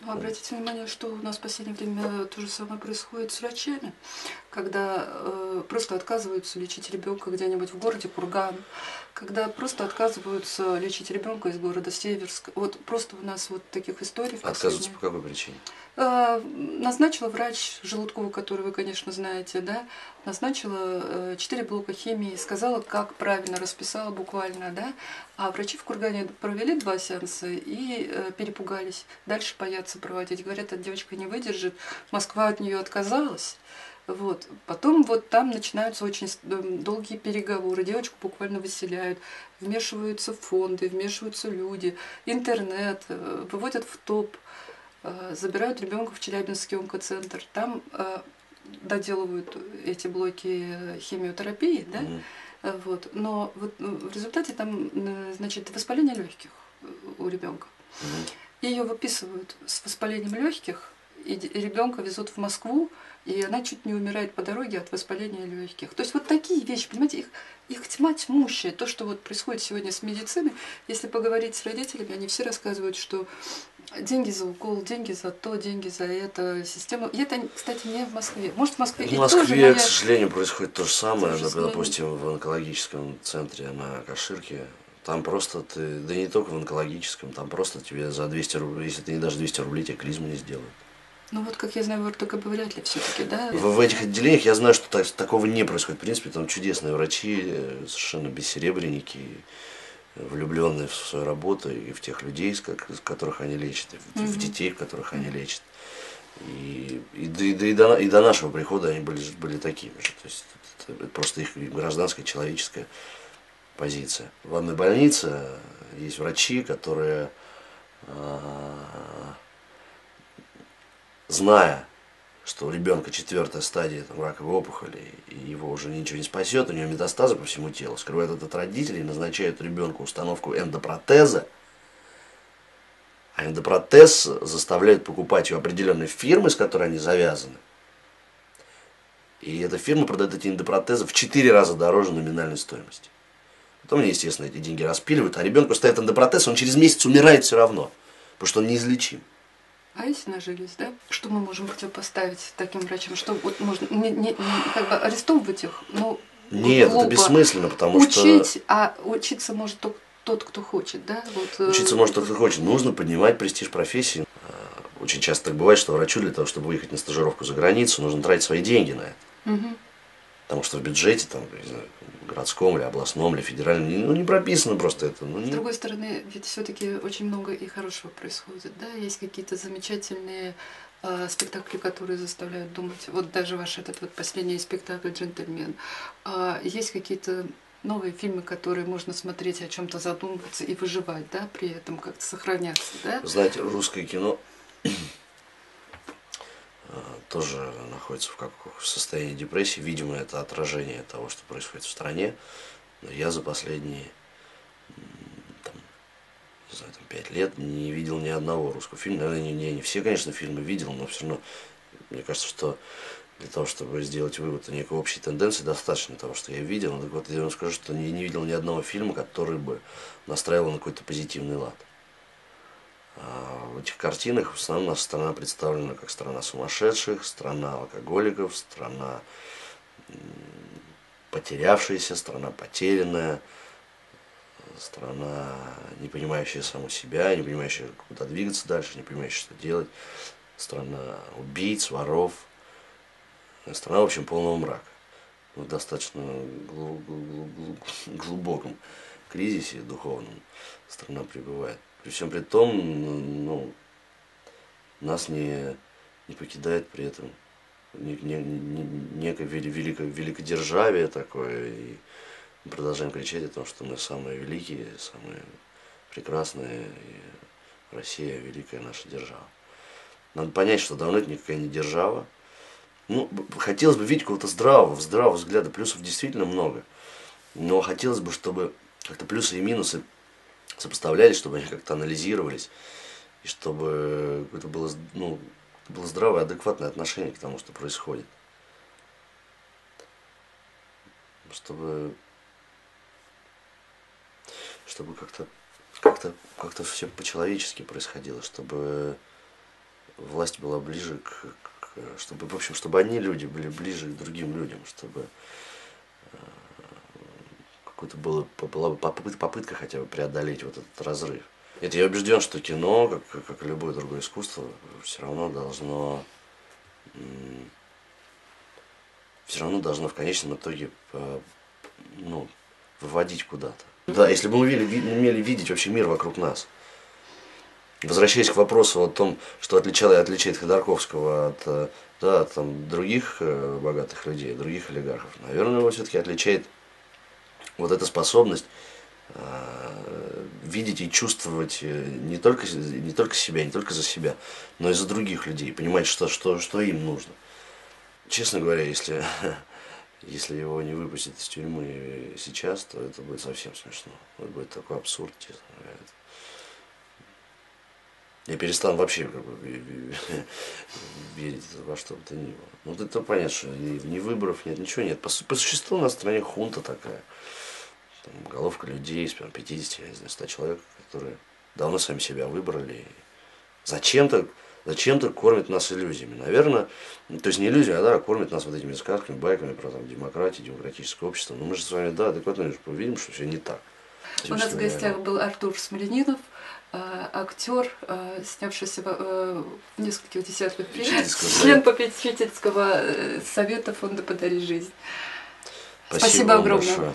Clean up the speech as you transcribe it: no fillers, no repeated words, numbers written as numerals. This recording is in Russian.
Ну, обратите внимание, что у нас в последнее время то же самое происходит с врачами, когда просто отказываются лечить ребенка где-нибудь в городе Курган, когда просто отказываются лечить ребенка из города Северск. Вот просто у нас вот таких историй в Отказываться последнее. по какой причине? Назначила врач Желудкова, которую вы, конечно, знаете, да, назначила 4 блока химии, сказала, как правильно, расписала буквально, да, а врачи в Кургане провели 2 сеанса и перепугались, дальше боятся проводить, говорят, эта девочка не выдержит, Москва от нее отказалась. Вот. Потом вот там начинаются очень долгие переговоры, девочку буквально выселяют, вмешиваются фонды, вмешиваются люди, интернет, выводят в топ, забирают ребенка в Челябинский онкоцентр, там доделывают эти блоки химиотерапии, да, вот, но вот в результате там, значит, воспаление легких у ребенка. Ее выписывают с воспалением легких, и ребенка везут в Москву, и она чуть не умирает по дороге от воспаления легких. То есть вот такие вещи, понимаете, их тьма тьмущая. То, что вот происходит сегодня с медициной, если поговорить с родителями, они все рассказывают, что деньги за укол, деньги за то, деньги за это, система. И это, кстати, не в Москве. Может, в Москве В и тоже, но Москве, к я, сожалению, происходит то же к самое, сожалению, допустим, в онкологическом центре на Каширке. Там просто ты, да не только в онкологическом, там просто тебе за 200 рублей, если ты не дашь 200 рублей, тебе клизму не сделают. ну вот, как я знаю, в РТКБ вряд ли все-таки, да? В этих отделениях я знаю, что такого не происходит. В принципе, там чудесные врачи, совершенно бессеребренники, влюбленные в свою работу и в тех людей, которых они лечат, и в детей, которых они лечат. И до нашего прихода они были такими же. То есть это просто их гражданская, человеческая позиция. В одной больнице есть врачи, которые, зная, что у ребенка 4-я стадия раковой опухоли, и его уже ничего не спасет, у него метастазы по всему телу, скрывают это от родителей, назначают ребенку установку эндопротеза, а эндопротез заставляют покупать у определенной фирмы, с которой они завязаны. И эта фирма продает эти эндопротезы в 4 раза дороже номинальной стоимости. Потом, естественно, эти деньги распиливают, а ребенку ставят эндопротез, он через месяц умирает все равно, потому что он неизлечим. А если нажились, да? Что мы можем противопоставить таким врачам? Что вот можно как бы арестовывать их, ну, Нет, это глупо. бессмысленно, потому что Учить, а учиться может только тот, кто хочет, да? Вот, учиться может кто хочет. Нужно поднимать престиж профессии. Очень часто так бывает, что врачу для того, чтобы выехать на стажировку за границу, нужно тратить свои деньги на это. Потому что в бюджете, там, не знаю, городском или областном, или федеральном, ну, не прописано просто это. Ну, С другой стороны, ведь все-таки очень много и хорошего происходит, да? Есть какие-то замечательные спектакли, которые заставляют думать. Вот даже ваш этот вот последний спектакль «Джентльмен». Есть какие-то новые фильмы, которые можно смотреть, о чем-то задумываться и выживать, да, при этом как-то сохраняться, да? знаете, русское кино тоже находится в состоянии депрессии. Видимо, это отражение того, что происходит в стране. Но я за последние, там, не знаю, 5 лет не видел ни одного русского фильма. Наверное, не все, конечно, фильмы видел, но все равно, мне кажется, что для того, чтобы сделать вывод о некой общей тенденции, достаточно того, что я видел. Так вот, я вам скажу, что не видел ни одного фильма, который бы настраивал на какой-то позитивный лад. В этих картинах в основном наша страна представлена как страна сумасшедших, страна алкоголиков, страна потерявшаяся, страна потерянная, страна, не понимающая саму себя, не понимающая, куда двигаться дальше, не понимающая, что делать, страна убийц, воров, страна, в общем, полного мрака. В достаточно глубоком кризисе духовном страна пребывает. При всем при том, ну, нас не покидает при этом некое великодержавие такое, и мы продолжаем кричать о том, что мы самые великие, самые прекрасные, и Россия великая наша держава. Надо понять, что давно это никакая не держава. Ну, хотелось бы видеть какого-то здравого взгляда, плюсов действительно много. Но хотелось бы, чтобы как-то плюсы и минусы сопоставлялись, чтобы они как-то анализировались, и чтобы это было, ну, было здравое, адекватное отношение к тому, что происходит. Чтобы как-то все по-человечески происходило, чтобы власть была ближе чтобы, в общем, чтобы они, люди, были ближе к другим людям, чтобы какая-то была бы попытка хотя бы преодолеть вот этот разрыв. Это я убежден, что кино, как и любое другое искусство, все равно должно в конечном итоге ну, выводить куда-то. Да, если бы мы умели видеть вообще мир вокруг нас. Возвращаясь к вопросу о том, что отличает Ходорковского от там, других богатых людей, других олигархов, наверное, его все-таки отличает вот эта способность видеть и чувствовать не только себя, не только за себя, но и за других людей, понимать, что им нужно. Честно говоря, если его не выпустят из тюрьмы сейчас, то это будет совсем смешно. Это будет такой абсурд, честно говоря. Я перестану вообще верить во что бы то ни было. Ну, это понятно, что ни выборов нет, ничего нет. По существу у нас в стране хунта такая. Там, головка людей, 50, я не знаю, 100 человек, которые давно сами себя выбрали. Зачем-то кормят нас иллюзиями. Наверное, то есть не иллюзиями, а кормят нас вот этими сказками, байками про там, демократию, демократическое общество. Но мы же с вами, адекватно увидим, что все не так. У нас в гостях был Артур Смольянинов, актер, снявшийся в нескольких десятках фильмов, член попечительского совета фонда «Подари жизнь». Спасибо огромное. Большое.